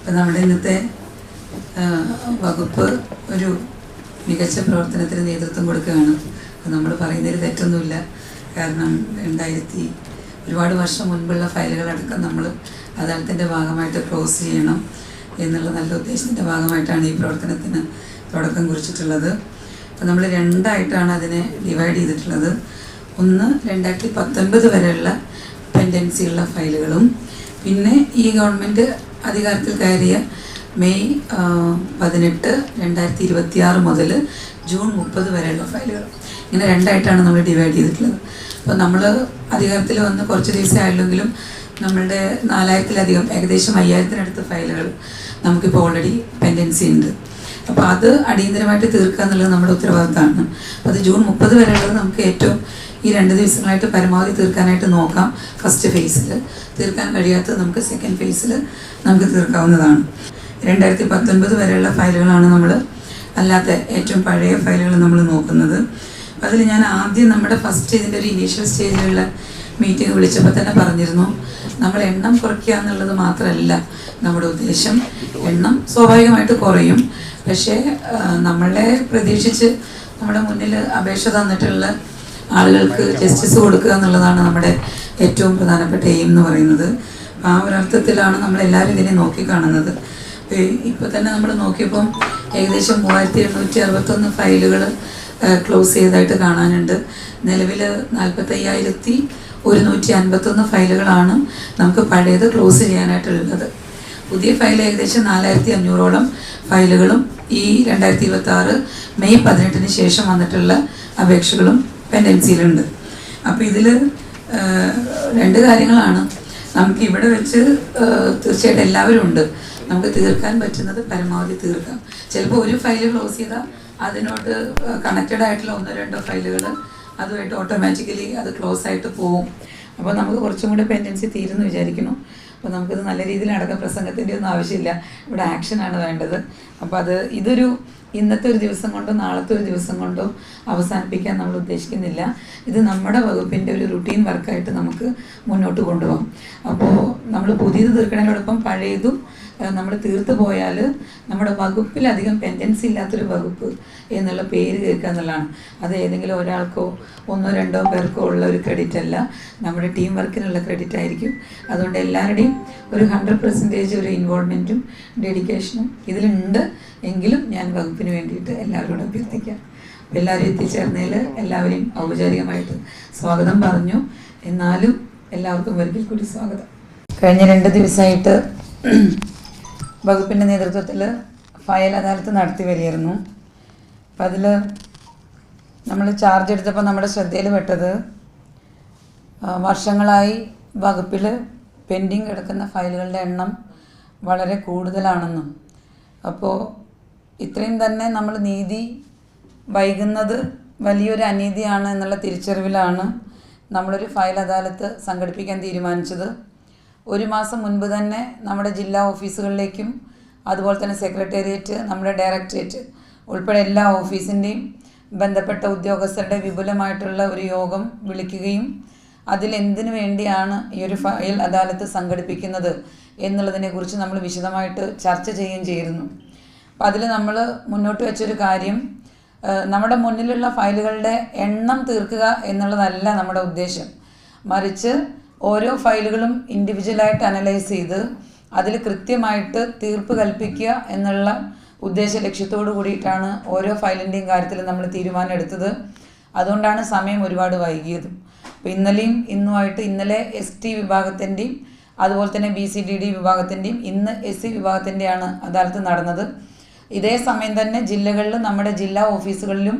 ഇപ്പം നമ്മുടെ ഇന്നത്തെ വകുപ്പ് ഒരു മികച്ച പ്രവർത്തനത്തിന് നേതൃത്വം കൊടുക്കുകയാണ്. നമ്മൾ പറയുന്നതിൽ തെറ്റൊന്നുമില്ല. കാരണം ഒരുപാട് വർഷം മുൻപുള്ള ഫയലുകളടക്കം നമ്മൾ അദാലത്തിൻ്റെ ഭാഗമായിട്ട് ക്ലോസ് ചെയ്യണം എന്നുള്ള നല്ല ഉദ്ദേശത്തിൻ്റെ ഭാഗമായിട്ടാണ് ഈ പ്രവർത്തനത്തിന് തുടക്കം കുറിച്ചിട്ടുള്ളത്. അപ്പോൾ നമ്മൾ രണ്ടായിട്ടാണ് അതിനെ ഡിവൈഡ് ചെയ്തിട്ടുള്ളത്. ഒന്ന് 2019 വരെയുള്ള പെൻഡൻസിയുള്ള ഫയലുകളും, പിന്നെ ഈ ഗവൺമെൻറ് അധികാരത്തിൽ കയറിയ മെയ് 18, 2026 മുതൽ ജൂൺ 30 വരെയുള്ള ഫയലുകൾ. ഇങ്ങനെ രണ്ടായിട്ടാണ് നമ്മൾ ഡിവൈഡ് ചെയ്തിട്ടുള്ളത്. അപ്പോൾ നമ്മൾ അധികാരത്തിൽ വന്ന് കുറച്ച് ദിവസം ആയില്ലെങ്കിലും നമ്മളുടെ 4000-ലധികം, ഏകദേശം 5000-നടുത്ത് ഫയലുകൾ നമുക്കിപ്പോൾ ഓൾറെഡി പെൻഡൻസി ഉണ്ട്. അപ്പോൾ അത് അടിയന്തരമായിട്ട് തീർക്കുക എന്നുള്ളത് നമ്മുടെ ഉത്തരവാദിത്തമാണ്. അപ്പോൾ അത് ജൂൺ 30 വരെയുള്ളത് നമുക്ക് ഏറ്റവും ഈ 2 ദിവസങ്ങളായിട്ട് പരമാവധി തീർക്കാനായിട്ട് നോക്കാം. ഫസ്റ്റ് ഫേസിൽ തീർക്കാൻ കഴിയാത്തത് നമുക്ക് സെക്കൻഡ് ഫേസിൽ നമുക്ക് തീർക്കാവുന്നതാണ്. 2019 വരെയുള്ള ഫയലുകളാണ് നമ്മൾ അല്ലാത്ത ഏറ്റവും പഴയ ഫയലുകൾ നമ്മൾ നോക്കുന്നത്. അതിൽ ഞാൻ ആദ്യം നമ്മുടെ ഫസ്റ്റ് ഇതിൻ്റെ ഒരു ഇനീഷ്യൽ സ്റ്റേജിലുള്ള മീറ്റിംഗ് വിളിച്ചപ്പോൾ തന്നെ പറഞ്ഞിരുന്നു, നമ്മൾ എണ്ണം കുറയ്ക്കുക എന്നുള്ളത് മാത്രമല്ല നമ്മുടെ ഉദ്ദേശം. എണ്ണം സ്വാഭാവികമായിട്ട് കുറയും, പക്ഷേ നമ്മളെ പ്രതീക്ഷിച്ച് നമ്മുടെ മുന്നിൽ അപേക്ഷ തന്നിട്ടുള്ള ആളുകൾക്ക് ജസ്റ്റിസ് കൊടുക്കുക എന്നുള്ളതാണ് നമ്മുടെ ഏറ്റവും പ്രധാനപ്പെട്ട എയിം എന്ന് പറയുന്നത്. ആ ഒരർത്ഥത്തിലാണ് നമ്മളെല്ലാവരും ഇതിനെ നോക്കിക്കാണുന്നത്. ഇപ്പോൾ തന്നെ നമ്മൾ നോക്കിയപ്പം ഏകദേശം 3861 ഫയലുകൾ ക്ലോസ് ചെയ്തതായിട്ട് കാണാനുണ്ട്. നിലവിൽ 45,151 ഫയലുകളാണ് നമുക്ക് പഴയത് ക്ലോസ് ചെയ്യാനായിട്ടുള്ളത്. പുതിയ ഫയൽ ഏകദേശം 4500ഓളം ഫയലുകളും ഈ 2026 മെയ് 18 ശേഷം വന്നിട്ടുള്ള അപേക്ഷകളും പെൻഡൻസിയിലുണ്ട്. അപ്പോൾ ഇതിൽ 2 കാര്യങ്ങളാണ്. നമുക്ക് ഇവിടെ വെച്ച് തീർച്ചയായിട്ടും എല്ലാവരും ഉണ്ട്. നമുക്ക് തീർക്കാൻ പറ്റുന്നത് പരമാവധി തീർക്കാം. ചിലപ്പോൾ ഒരു ഫയൽ ക്ലോസ് ചെയ്താൽ അതിനോട് കണക്റ്റഡ് ആയിട്ടുള്ള 1-2 ഫയലുകൾ അതുമായിട്ട് ഓട്ടോമാറ്റിക്കലി അത് ക്ലോസ് ആയിട്ട് പോവും. അപ്പോൾ നമുക്ക് കുറച്ചും കൂടി പെൻഡൻസി തീരുന്നു വിചാരിക്കുന്നു. അപ്പോൾ നമുക്കിത് നല്ല രീതിയിൽ അടക്കം പ്രസംഗത്തിൻ്റെ ഒന്നും ആവശ്യമില്ല, ഇവിടെ ആക്ഷനാണ് വേണ്ടത്. അപ്പോൾ ഇതൊരു ഇന്നത്തെ ഒരു ദിവസം കൊണ്ടോ നാളത്തെ ഒരു ദിവസം കൊണ്ടോ അവസാനിപ്പിക്കാൻ നമ്മൾ ഉദ്ദേശിക്കുന്നില്ല. ഇത് നമ്മുടെ വകുപ്പിൻ്റെ ഒരു റുട്ടീൻ വർക്കായിട്ട് നമുക്ക് മുന്നോട്ട് കൊണ്ടുപോകാം. അപ്പോൾ നമ്മൾ പുതിയത് തീർക്കണതിനോടൊപ്പം പഴയതും നമ്മൾ തീർത്തു പോയാൽ നമ്മുടെ വകുപ്പിലധികം പെൻഡൻസി ഇല്ലാത്തൊരു വകുപ്പ് എന്നുള്ള പേര് കേൾക്കുക എന്നുള്ളതാണ്. അത് ഏതെങ്കിലും ഒരാൾക്കോ 1-2 പേർക്കോ ഉള്ള ഒരു ക്രെഡിറ്റ് അല്ല, നമ്മുടെ ടീം വർക്കിനുള്ള ക്രെഡിറ്റ് ആയിരിക്കും. അതുകൊണ്ട് എല്ലാവരുടെയും ഒരു 100% ഒരു ഇൻവോൾവ്മെൻറ്റും ഡെഡിക്കേഷനും ഇതിലുണ്ട്. എങ്കിലും ഞാൻ വകുപ്പിന് വേണ്ടിയിട്ട് എല്ലാവരോടും അഭ്യർത്ഥിക്കാം. എല്ലാവരും എത്തിച്ചേർന്നതിൽ എല്ലാവരെയും ഔപചാരികമായിട്ട് സ്വാഗതം പറഞ്ഞു. എന്നാലും എല്ലാവർക്കും ഒരിക്കൽ കൂടി സ്വാഗതം. കഴിഞ്ഞ 2 ദിവസമായിട്ട് വകുപ്പിൻ്റെ നേതൃത്വത്തിൽ ഫയൽ അദാലത്ത് നടത്തി വരികയായിരുന്നു. അപ്പം അതിൽ നമ്മൾ ചാർജ് എടുത്തപ്പോൾ നമ്മുടെ ശ്രദ്ധയിൽ പെട്ടത് വർഷങ്ങളായി വകുപ്പിൽ പെൻഡിങ് കിടക്കുന്ന ഫയലുകളുടെ എണ്ണം വളരെ കൂടുതലാണെന്നും, അപ്പോൾ ഇത്രയും തന്നെ നമ്മൾ നീതി വൈകുന്നത് വലിയൊരു അനീതിയാണ് എന്നുള്ള തിരിച്ചറിവിലാണ് നമ്മളൊരു ഫയൽ അദാലത്ത് സംഘടിപ്പിക്കാൻ തീരുമാനിച്ചത്. 1 മാസം മുൻപ് തന്നെ നമ്മുടെ ജില്ലാ ഓഫീസുകളിലേക്കും അതുപോലെ തന്നെ സെക്രട്ടേറിയറ്റ്, നമ്മുടെ ഡയറക്ടറേറ്റ് ഉൾപ്പെടെ എല്ലാ ഓഫീസിൻ്റെയും ബന്ധപ്പെട്ട ഉദ്യോഗസ്ഥരുടെ വിപുലമായിട്ടുള്ള ഒരു യോഗം വിളിക്കുകയും അതിലെന്തിനു വേണ്ടിയാണ് ഈ ഒരു ഫയൽ അദാലത്ത് സംഘടിപ്പിക്കുന്നത് എന്നുള്ളതിനെക്കുറിച്ച് നമ്മൾ വിശദമായിട്ട് ചർച്ച ചെയ്യുകയും ചെയ്തിരുന്നു. അപ്പോൾ അതിൽ നമ്മൾ മുന്നോട്ട് വെച്ചൊരു കാര്യം, നമ്മുടെ മുന്നിലുള്ള ഫയലുകളുടെ എണ്ണം തീർക്കുക എന്നുള്ളതല്ല നമ്മുടെ ഉദ്ദേശം. മറിച്ച് ഓരോ ഫയലുകളും ഇൻഡിവിജ്വലായിട്ട് അനലൈസ് ചെയ്ത് അതിൽ കൃത്യമായിട്ട് തീർപ്പ് കൽപ്പിക്കുക എന്നുള്ള ഉദ്ദേശ ലക്ഷ്യത്തോടു കൂടിയിട്ടാണ് ഓരോ ഫയലിൻ്റെയും കാര്യത്തിൽ നമ്മൾ തീരുമാനം എടുത്തത്. അതുകൊണ്ടാണ് സമയം ഒരുപാട് വൈകിയതും. അപ്പോൾ ഇന്നലെയും ഇന്നുമായിട്ട് ഇന്നലെ ST വിഭാഗത്തിൻ്റെയും അതുപോലെ തന്നെ BCDD വിഭാഗത്തിൻ്റെയും ഇന്ന് SC വിഭാഗത്തിൻ്റെയാണ് അദാലത്ത് നടന്നത്. ഇതേ സമയം തന്നെ ജില്ലകളിൽ നമ്മുടെ ജില്ലാ ഓഫീസുകളിലും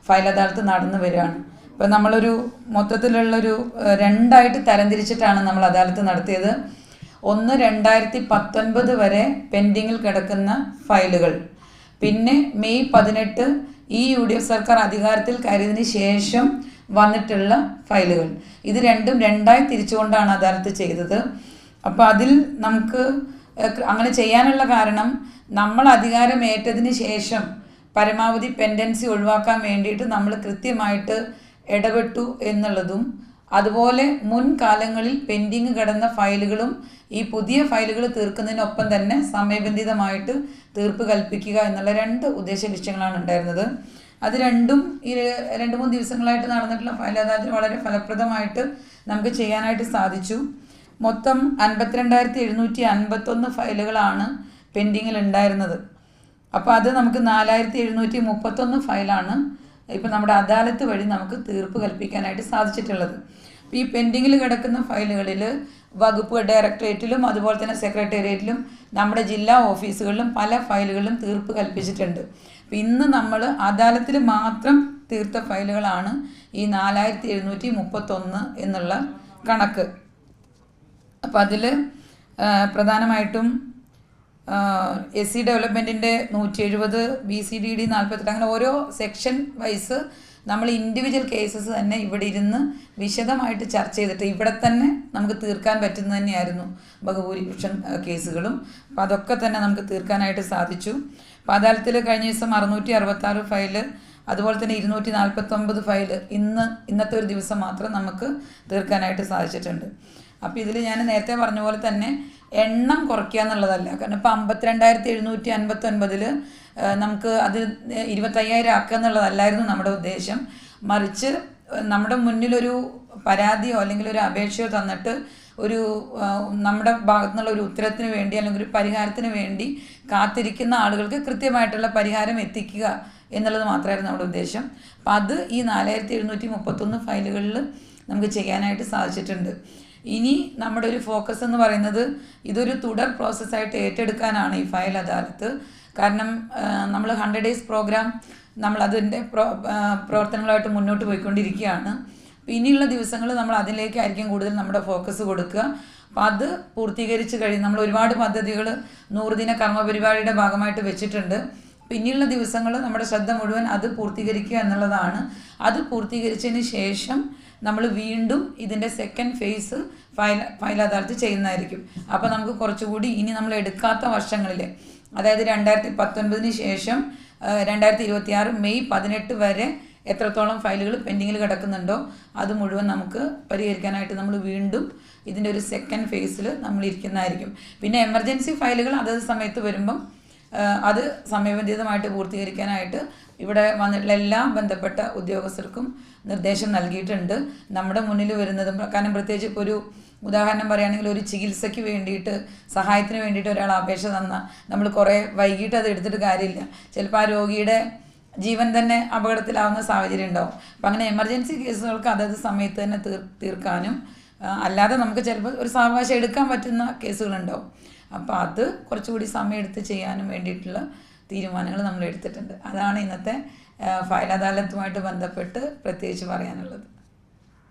ഫയൽ അദാലത്ത് നടന്നു വരികയാണ്. ഇപ്പോൾ നമ്മളൊരു മൊത്തത്തിലുള്ളൊരു 2ആയിട്ട് തരംതിരിച്ചിട്ടാണ് നമ്മൾ അദാലത്ത് നടത്തിയത്. ഒന്ന് 2019 വരെ പെൻഡിങ്ങിൽ കിടക്കുന്ന ഫയലുകൾ, പിന്നെ മെയ് 18 ഈ UDF സർക്കാർ അധികാരത്തിൽ കയറിയതിന് ശേഷം വന്നിട്ടുള്ള ഫയലുകൾ. ഇത് രണ്ടും 2ആയി തിരിച്ചുകൊണ്ടാണ് അദാലത്ത് ചെയ്തത്. അപ്പോൾ അതിൽ നമുക്ക് അങ്ങനെ ചെയ്യാനുള്ള കാരണം, നമ്മൾ അധികാരമേറ്റതിന് ശേഷം പരമാവധി പെൻഡൻസി ഒഴിവാക്കാൻ വേണ്ടിയിട്ട് നമ്മൾ കൃത്യമായിട്ട് ഇടപെട്ടു എന്നുള്ളതും അതുപോലെ മുൻകാലങ്ങളിൽ പെൻഡിങ് കിടന്ന ഫയലുകളും ഈ പുതിയ ഫയലുകൾ തീർക്കുന്നതിനൊപ്പം തന്നെ സമയബന്ധിതമായിട്ട് തീർപ്പ് കൽപ്പിക്കുക എന്നുള്ള 2 ഉദ്ദേശ ലക്ഷ്യങ്ങളാണ് ഉണ്ടായിരുന്നത്. അത് രണ്ടും ഈ 2-3 ദിവസങ്ങളായിട്ട് നടന്നിട്ടുള്ള ഫയൽ അദാലത്തിൽ വളരെ ഫലപ്രദമായിട്ട് നമുക്ക് ചെയ്യാനായിട്ട് സാധിച്ചു. മൊത്തം 52,751 ഫയലുകളാണ് പെൻഡിങ്ങിൽ ഉണ്ടായിരുന്നത്. അപ്പോൾ അത് നമുക്ക് 4,731 ഫയലാണ് ഇപ്പം നമ്മുടെ അദാലത്ത് വഴി നമുക്ക് തീർപ്പ് കൽപ്പിക്കാനായിട്ട് സാധിച്ചിട്ടുള്ളത്. ഈ പെൻഡിങ്ങിൽ കിടക്കുന്ന ഫയലുകളിൽ വകുപ്പ് ഡയറക്ടറേറ്റിലും അതുപോലെ തന്നെ സെക്രട്ടേറിയറ്റിലും നമ്മുടെ ജില്ലാ ഓഫീസുകളിലും പല ഫയലുകളിലും തീർപ്പ് കൽപ്പിച്ചിട്ടുണ്ട്. അപ്പം ഇന്ന് നമ്മൾ അദാലത്തിൽ മാത്രം തീർത്ത ഫയലുകളാണ് ഈ 4,731 എന്നുള്ള കണക്ക്. അപ്പോൾ അതിൽ പ്രധാനമായിട്ടും SC ഡെവലപ്മെൻറ്റിൻ്റെ 170, BCDD 48, അങ്ങനെ ഓരോ സെക്ഷൻ വൈസ് നമ്മൾ ഇൻഡിവിജ്വൽ കേസസ് തന്നെ ഇവിടെ ഇരുന്ന് വിശദമായിട്ട് ചർച്ച ചെയ്തിട്ട് ഇവിടെ തന്നെ നമുക്ക് തീർക്കാൻ പറ്റുന്നത് തന്നെയായിരുന്നു ബഹുഭൂരിപക്ഷം കേസുകളും. അപ്പോൾ അതൊക്കെ തന്നെ നമുക്ക് തീർക്കാനായിട്ട് സാധിച്ചു. അപ്പോൾ അദാലത്തിൽ കഴിഞ്ഞ ദിവസം 666 ഫയല്, അതുപോലെ തന്നെ 249 ഫയല് ഇന്നത്തെ ഒരു ദിവസം മാത്രം നമുക്ക് തീർക്കാനായിട്ട് സാധിച്ചിട്ടുണ്ട്. അപ്പോൾ ഇതിൽ ഞാൻ നേരത്തെ പറഞ്ഞ പോലെ തന്നെ എണ്ണം കുറയ്ക്കുക എന്നുള്ളതല്ല. കാരണം ഇപ്പോൾ 52,759 നമുക്ക് അത് 25,000 ആക്കുക എന്നുള്ളതല്ലായിരുന്നു നമ്മുടെ ഉദ്ദേശം. മറിച്ച് നമ്മുടെ മുന്നിലൊരു പരാതിയോ അല്ലെങ്കിൽ ഒരു അപേക്ഷയോ തന്നിട്ട് ഒരു നമ്മുടെ ഭാഗത്തു നിന്നുള്ള ഒരു ഉത്തരത്തിന് വേണ്ടി അല്ലെങ്കിൽ ഒരു പരിഹാരത്തിന് വേണ്ടി കാത്തിരിക്കുന്ന ആളുകൾക്ക് കൃത്യമായിട്ടുള്ള പരിഹാരം എത്തിക്കുക എന്നുള്ളത് മാത്രമായിരുന്നു നമ്മുടെ ഉദ്ദേശം. അപ്പം അത് ഈ 4,731 ഫയലുകളിൽ നമുക്ക് ചെയ്യാനായിട്ട് സാധിച്ചിട്ടുണ്ട്. ഇനി നമ്മുടെ ഒരു ഫോക്കസ് എന്ന് പറയുന്നത് ഇതൊരു തുടർ പ്രോസസ്സായിട്ട് ഏറ്റെടുക്കാനാണ് ഈ ഫയൽ അദാലത്ത്. കാരണം നമ്മൾ 100 ഡേയ്സ് പ്രോഗ്രാം നമ്മളതിൻ്റെ പ്രവർത്തനങ്ങളായിട്ട് മുന്നോട്ട് പോയിക്കൊണ്ടിരിക്കുകയാണ്. ഇനിയുള്ള ദിവസങ്ങൾ നമ്മൾ അതിലേക്കായിരിക്കും കൂടുതൽ നമ്മുടെ ഫോക്കസ് കൊടുക്കുക. അപ്പോൾ അത് പൂർത്തീകരിച്ച് കഴിഞ്ഞ് നമ്മൾ ഒരുപാട് പദ്ധതികൾ 100 ദിന കർമ്മ പരിപാടിയുടെ ഭാഗമായിട്ട് വെച്ചിട്ടുണ്ട്. പിന്നെയുള്ള ദിവസങ്ങൾ നമ്മുടെ ശ്രദ്ധ മുഴുവൻ അത് പൂർത്തീകരിക്കുക എന്നുള്ളതാണ്. അത് പൂർത്തീകരിച്ചതിന് ശേഷം നമ്മൾ വീണ്ടും ഇതിൻ്റെ സെക്കൻഡ് ഫേസ് ഫയൽ അദാലത്ത് ചെയ്യുന്നതായിരിക്കും. അപ്പോൾ നമുക്ക് കുറച്ചുകൂടി ഇനി നമ്മൾ എടുക്കാത്ത വർഷങ്ങളിൽ, അതായത് 2019 ശേഷം 2026 മെയ് 18 വരെ എത്രത്തോളം ഫയലുകൾ പെൻഡിങ്ങിൽ കിടക്കുന്നുണ്ടോ അത് മുഴുവൻ നമുക്ക് പരിഹരിക്കാനായിട്ട് നമ്മൾ വീണ്ടും ഇതിൻ്റെ ഒരു സെക്കൻഡ് ഫേസിൽ നമ്മൾ ഇരിക്കുന്നതായിരിക്കും. പിന്നെ എമർജൻസി ഫയലുകൾ അതത് സമയത്ത് വരുമ്പം അത് സമയബന്ധിതമായിട്ട് പൂർത്തീകരിക്കാനായിട്ട് ഇവിടെ വന്നിട്ടുള്ള എല്ലാ ബന്ധപ്പെട്ട ഉദ്യോഗസ്ഥർക്കും നിർദ്ദേശം നൽകിയിട്ടുണ്ട്. നമ്മുടെ മുന്നിൽ വരുന്നതും, കാരണം പ്രത്യേകിച്ച് ഇപ്പോൾ ഒരു ഉദാഹരണം പറയുകയാണെങ്കിൽ ഒരു ചികിത്സയ്ക്ക് വേണ്ടിയിട്ട് സഹായത്തിന് വേണ്ടിയിട്ട് ഒരാൾ അപേക്ഷ തന്നാൽ നമ്മൾ കുറേ വൈകിട്ട് അത് എടുത്തിട്ട് കാര്യമില്ല. ചിലപ്പോൾ ആ രോഗിയുടെ ജീവൻ തന്നെ അപകടത്തിലാവുന്ന സാഹചര്യം ഉണ്ടാവും. അപ്പം അങ്ങനെ എമർജൻസി കേസുകൾക്ക് അതത് സമയത്ത് തന്നെ തീർക്കാനും അല്ലാതെ നമുക്ക് ചിലപ്പോൾ ഒരു സാവകാശം എടുക്കാൻ പറ്റുന്ന കേസുകളുണ്ടാവും. അപ്പോൾ അത് കുറച്ചുകൂടി സമയമെടുത്ത് ചെയ്യാനും വേണ്ടിയിട്ടുള്ള തീരുമാനങ്ങൾ നമ്മൾ എടുത്തിട്ടുണ്ട്. അതാണ് ഇന്നത്തെ ഫയൽ അദാലത്തുമായിട്ട് ബന്ധപ്പെട്ട് പ്രത്യേകിച്ച് പറയാനുള്ളത്.